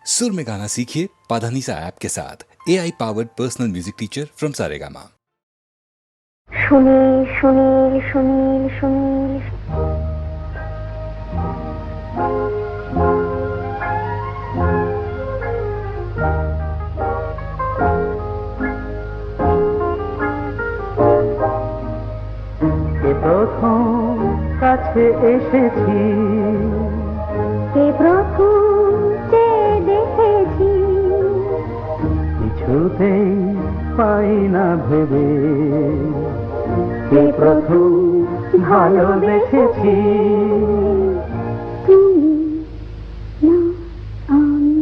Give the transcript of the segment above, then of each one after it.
सुर में गाना सीखिए पाधानीसा ऐप के साथ AI powered personal music teacher from Saregama. Sunil Sunil Sunil Sunil প্রথম কাছে এসেছি, কে প্রথম যে দেখেছি, কিছুতেই পাই না ভেবে, কে প্রথম ভালোবেসেছি। তুমি না আমি,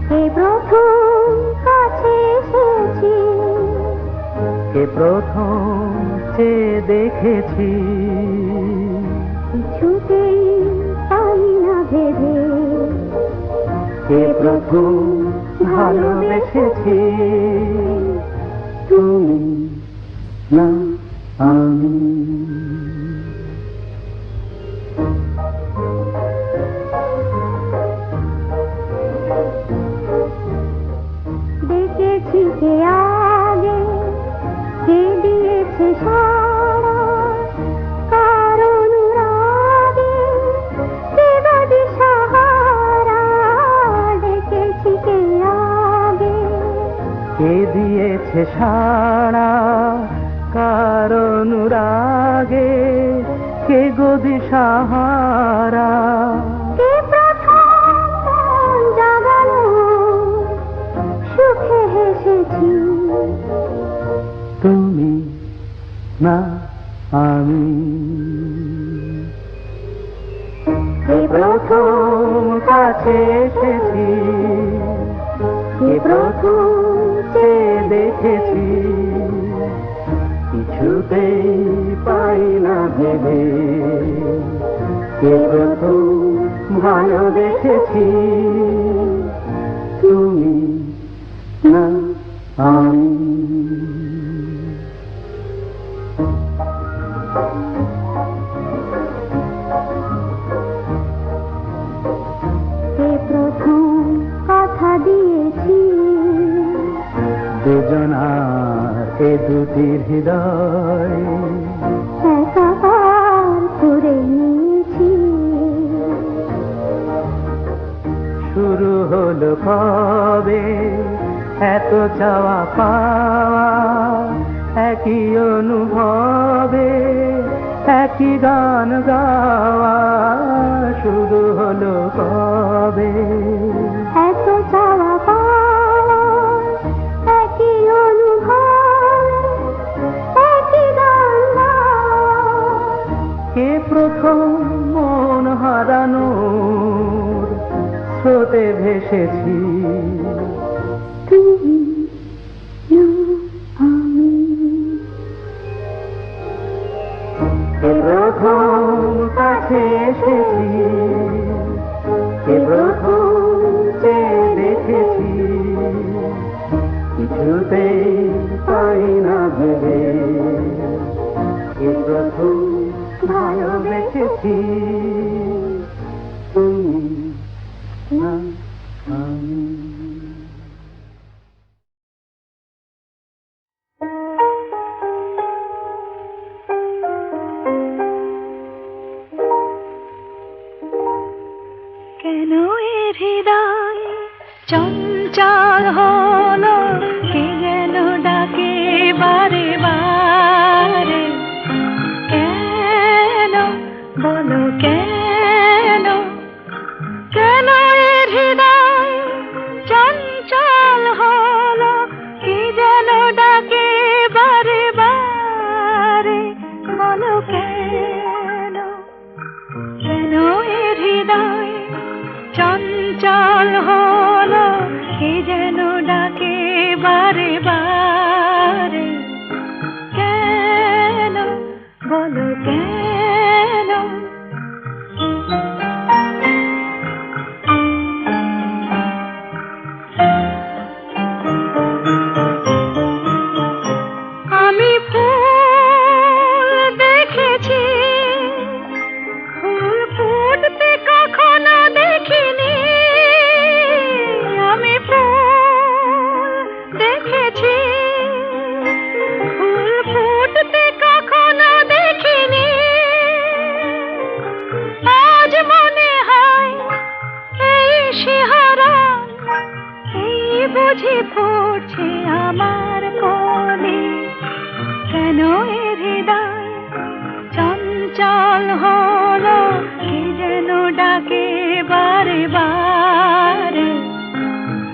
কে প্রথম কাছে এসেছি, কে প্রথম যে দেখেছি, কিছুতেই পাই না ভেবে, কে প্রথম ভালোবেসেছি। তুমি না আমি। দেখেছি কে আগে, কে দিয়েছে সাড়া, কার অনুরাগে কে বাদে সাহারা। দেখেছি কে আগে, কে দিয়েছে সাড়া, কার অনুরাগে কে গদি সাহারা। কে প্রথম মন জাগালো, সুখে হেসেছি। তুমি না আমি। কে প্রথম কাছে এসেছি, কে প্রথম যে দেখেছি, কিছুতেই পাই না ভেবে, কে প্রথম ভালোবেসেছি। তুমি না আমি। কে প্রথম কথা দিয়েছি, দুজনার এ দুটি হৃদয় একাকার করে নিয়েছি। শুরু হলো কবে এত চাওয়া পাওয়া, একই অনুভবে একই গান গাওয়া। শুরু হলো কবে এত চাওয়া পাওয়া, একই অনুভব, একই গান গাওয়া। কে প্রথম মন হারানোর স্রোতে ভেসেছি। তুমি না আমি, কে প্রথম কাছে এসেছি, কে প্রথম যে দেখেছি, কিছুতেই পাই না ভেবে, কে প্রথম ভালোবেসেছি। তুমি না আমি। কেন এ হৃদয় চঞ্চল হলো, কে যেন ডাকে বারে বারে। কেন বলো কেন, কেন এ হৃদয় চঞ্চল হলো, কে যেন ডাকে বারে বারে। বলো কেন, কেন এ হৃদয় চঞ্চল হলো, কে যেন ডাকে বুঝি ফুটছে আমার কোলে, কেন এ হৃদয় চঞ্চল হলো, কি যেন ডাকে বারে বারে,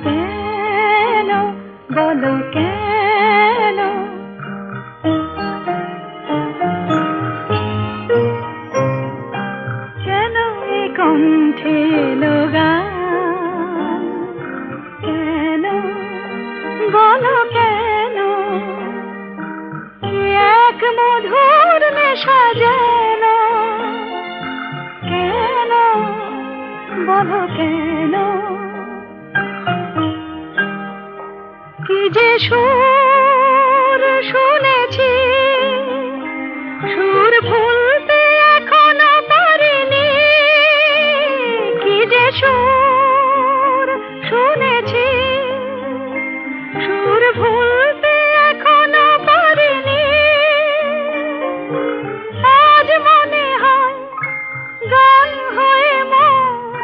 কেন বলো কেন? কেন এ কণ্ঠে এলো গান, কেন বলো কেন? কি এক মধুর নেশা যেন, কেন বলো কেন? কি যে সুর শুনেছি, সুর ভুলতে এখনো পারিনি। কি যে সুর শুনেছি, সুর ভুলতে এখনো পারিনি। আজ মনে হয় গান হয়ে মোর,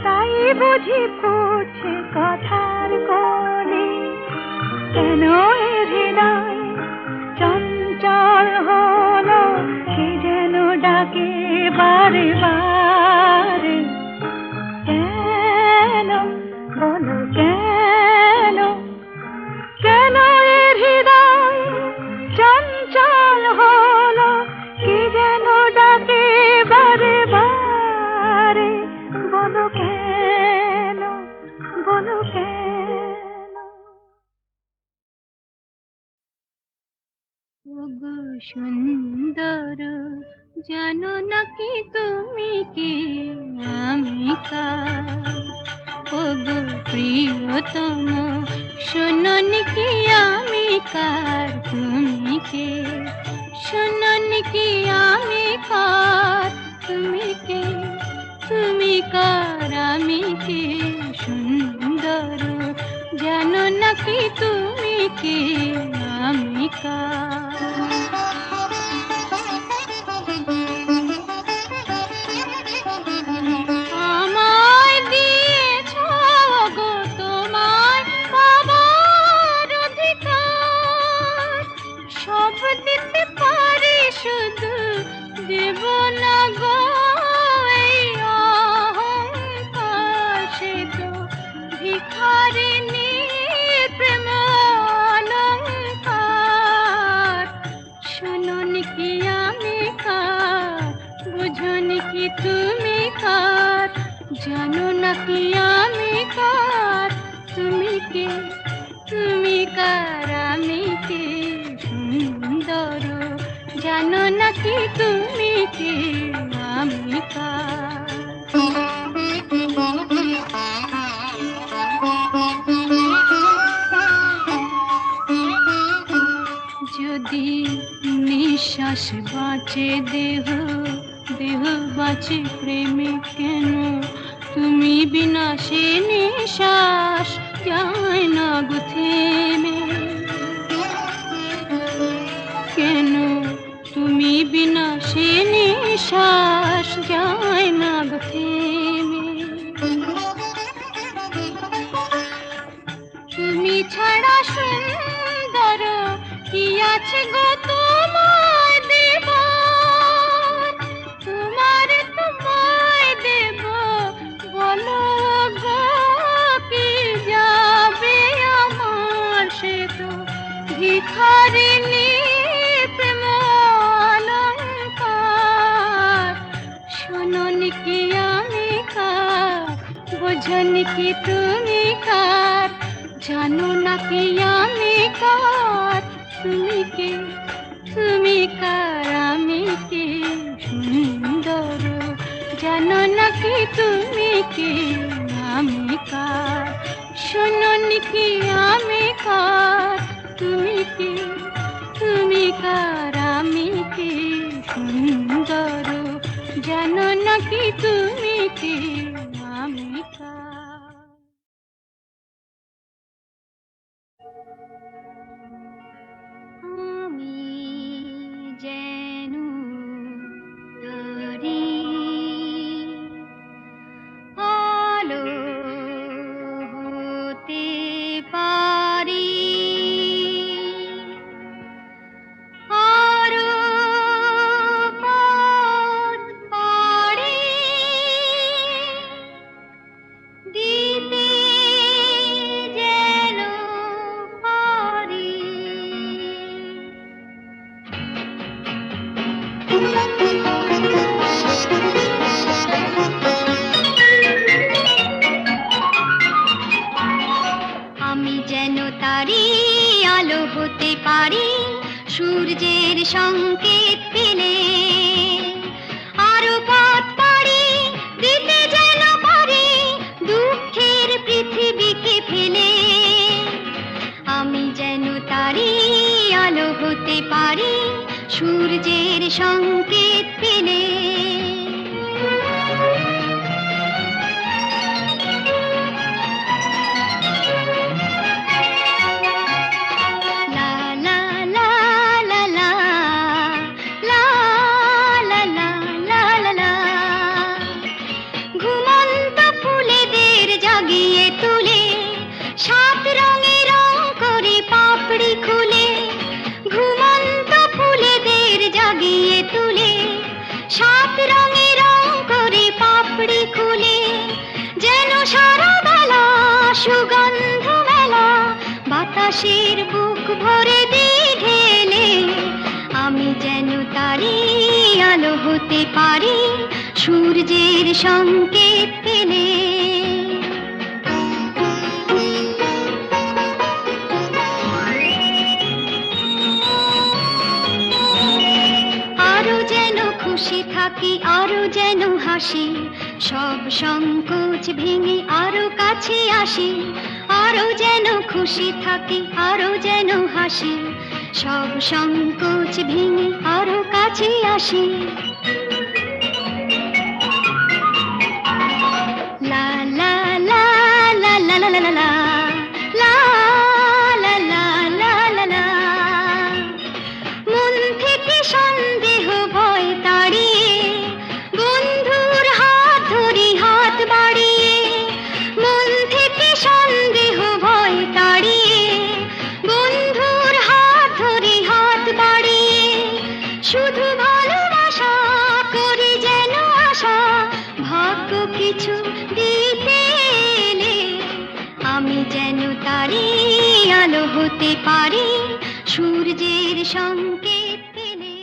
তাই বুঝি ফুটছে কথার কলি, কেন এ হৃদয় চঞ্চল হলো, কি যেন ডাকে বারে বারে, কেন বলো কেন? কেন এ হৃদয় চঞ্চল হলো, কি যেন ডাকে বারে বারে, বলো কেন বলো কেন? ওগো সুন্দর, জানো নাকি তুমি কি আমি কার? ওগো প্রিয়তম, শোনোনি কি আমি কার? তুমি কে? শোনোনি কি আমি কার? তুমি কে? তুমি কার? আমি কে? সুন্দর, জানো নাকি তুমি কে আমি কার? আমায় দিয়েছ গো তোমার পাবার অধিকার, সব দিতে পারি শুধু দেব না গো এই অহংকার। সে তো ভিখারিনী প্রেম অলংকার। শোনোনি কি আমি কার? বুঝোনি কি তুমি কার? জানো নাকি আমি কার? তুমি কে? তুমি কার? আমি কে? সুন্দর, জানো নাকি তুমি কে আমি কার? যদি নিঃশ্বাস বাঁচে দেহ, দেহ বাঁচে প্রেমে কেন? তুমি বিনা সে নিঃশ্বাস যায় না গো থেমে। কেন তুমি বিনা সে নিঃশ্বাস যায় না গো থেমে? তুমি ছাড়া সুন্দর কি আছে গো তোমায় দেব? তোমায় দেব বলো গো, কি যাবে আমার? সে তো ভিখারিনী প্রেম অলংকার। শোনোনি কি আমি কার? বোঝোনি কি তুমি কার? জানো নাকি আমি কার? তুমি কে? তুমি কার? আমি কে? সুন্দর, জানো নাকি তুমি কে আমি কার? শোনোনি কি আমি কার? তুমি কে? তুমি কার? আমি কে? সুন্দর, জানো নাকি তুমি কে আমি কার? আমি যেন তোরি আলো হতে সংকেত পেলে আরো পথ পাড়ি দিতে যেন পারে দুঃখের পৃথিবীকে ফেলে আমি যেন তারি আলো হতে পারি সূর্যের সংকেত পেলে সুগন্ধ মেলা বাতাসের বুক ভরে দিয়ে ঢেলে আমি যেন তারি আলো হতে পারি সূর্যের সংকেত পেলে আরো যেন খুশি থাকি আরো যেন হাসি সব সংকোচ ভেঙে আরো কাছে আসি আরো যেন খুশি থাকি আরো যেন হাসি সব সংকোচ ভেঙে আরো কাছে আসি লা লা লা লা লা লা লা লা লা লা লা লা লা লা মন থেকে সন্দেহ ভয় তাড়িয়ে বন্ধুর হাত ধরি হাত বাড়িয়ে মন থেকে সন্দেহ ভয় তাড়িয়ে বন্ধুর হাত ধরি হাত বাড়িয়ে শুধু ভালোবাসা করি যেন আশা ভাগ্য কিছু দিতে এলে আমি যেন তারি আলো হতে পারি সূর্যের সংকেত পেলে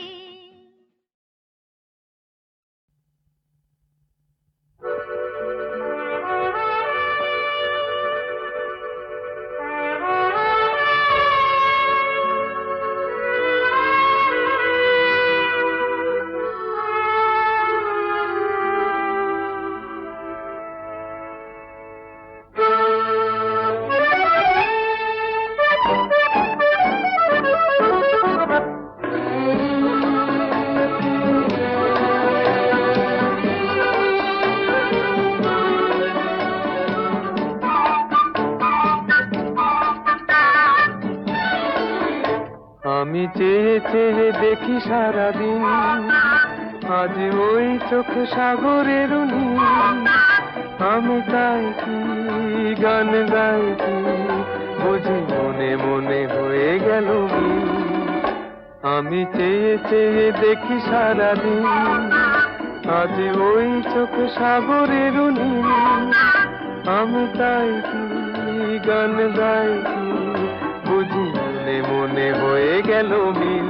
আমি চেয়ে চেয়ে দেখি সারাদিন আজ ওই চোখ সাগরের নীল আমি তাই কি গান গাই কি বুঝি মনে মনে হয়ে গেল মিল। আমি চেয়ে চেয়ে দেখি সারাদিন আজ ওই চোখ সাগরের নীল আমি তাই কি গান গাই কি বুঝি মনে মনে হয়ে গেল মিল।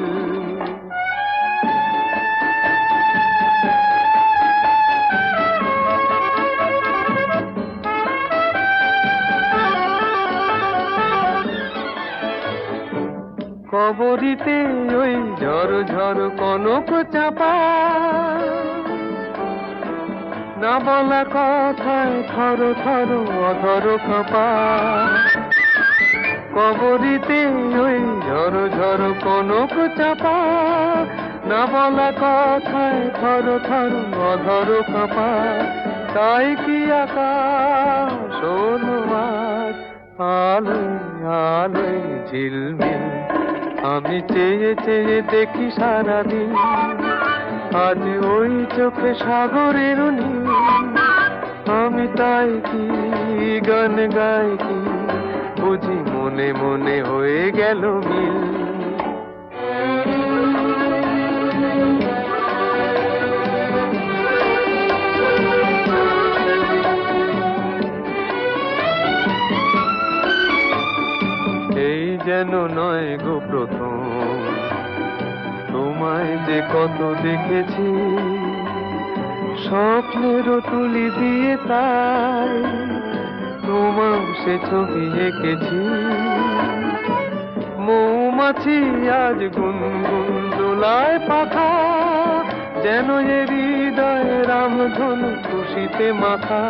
কবরিতে ওই ঝড় ঝড় কনক চাপা না বলা কথায় থর থর অধর খপা কবরিতে ওই ঝড় ঝড় কনক চাপা না বলা কথায় থর থর অধর খপা তাই কি আকাশ আজ আলোয় আলোয় ঝিলমিল। আমি চেয়ে চেয়ে দেখি সারাদিন আজ ওই চোখে সাগরের নীল আমি তাই কি গান গাই কি বুঝি মনে মনে হয়ে গেল মিল। এই যেন নয় গো প্রথম তোমায় যে কত দেখেছি স্বপ্নের তুলি দিয়ে তাই তোমার সে ছবি এঁকেছি। মৌমাছি আজ গুনগুন দোলায় পাখা, যেন এ হৃদয় রামধনু খুশিতে মাখা।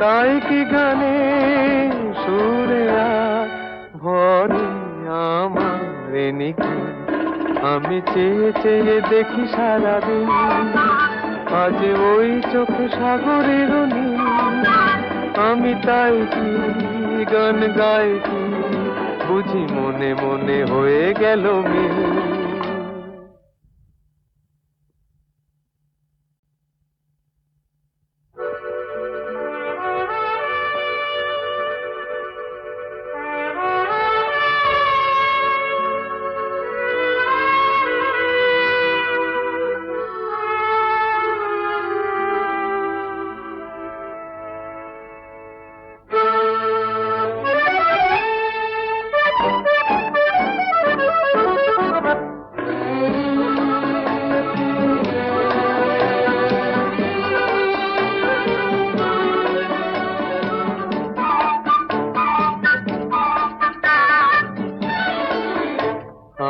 তাই কি গানে সুরে আজ ভরে আমার নিখি, আমি চেয়ে চেয়ে দেখি সারাদিন, আজ ওই চোখে সাগরের নীল। আমি তাই কি গান গাই কি, বুঝি মনে মনে হয়ে গেল মিল।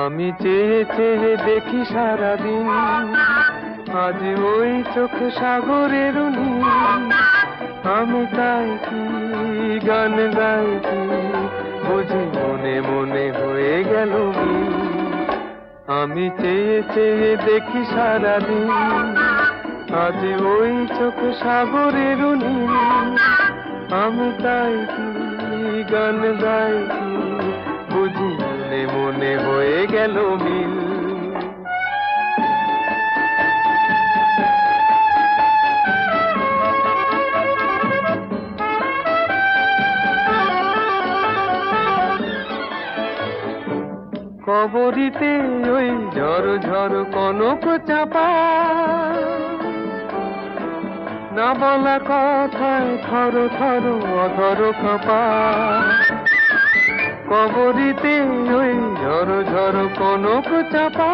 আমি চেয়ে চেয়ে দেখি সারাদিন, আজ ওই চোখে সাগরের নীল। আমি তাই কি গান গাই কি, বুঝি মনে মনে হয়ে গেল মিল। আমি চেয়ে চেয়ে দেখি সারাদিন, আজ ওই চোখে সাগরের নীল। আমি তাই কি গান গাই কি, বুঝি মনে মনে হয়ে গেল মিল। কবরিতে ওই ঝড় ঝড় কনক চাপা, না বলা কথায় থর থর অধর কাঁপা। কবরিতে ওই ঝড় ঝড় কনক চাপা,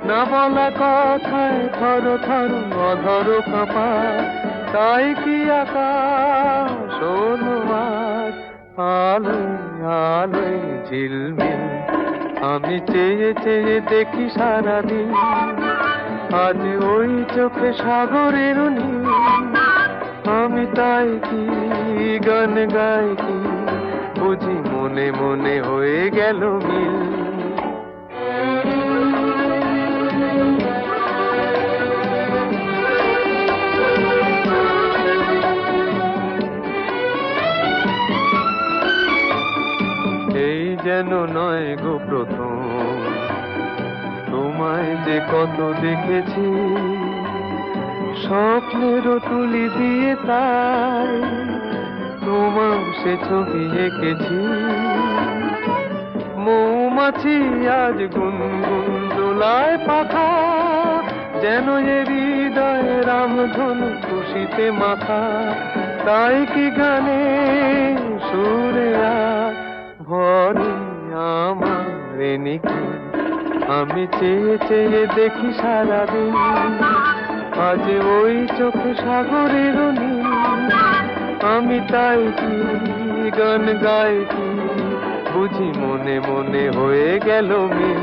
না বলা কথায় থর থর অধর কাঁপা। তাই কি আকাশ হলো আজ আলোয় আলোয় ঝিলমিল। আমি চেয়ে চেয়ে দেখি সারাদিন, আজ ওই চোখে সাগরের নীল। আমি তাই কি গান গাই কি, বুঝি মনে মনে হয়ে গেল মিল। এই যেন নয় গো প্রথম, তোমায় যে কত দেখেছি, স্বপ্নেরও তুলি দিয়ে তাই তোমার সে ছবি এঁকেছি। মৌমাছি আজ গুনগুন দোলায় পাখা, যেন এ হৃদয় রামধনু খুশিতে মাখা। তাই কি গানে সুরে আজ ভরে আমার নিখি, আমি চেয়ে চেয়ে দেখি সারাদিন, আজ ওই চোখে সাগরের নীল। আমি তাই কি গান গাই কি, বুঝি মনে মনে হয়ে গেল মিল।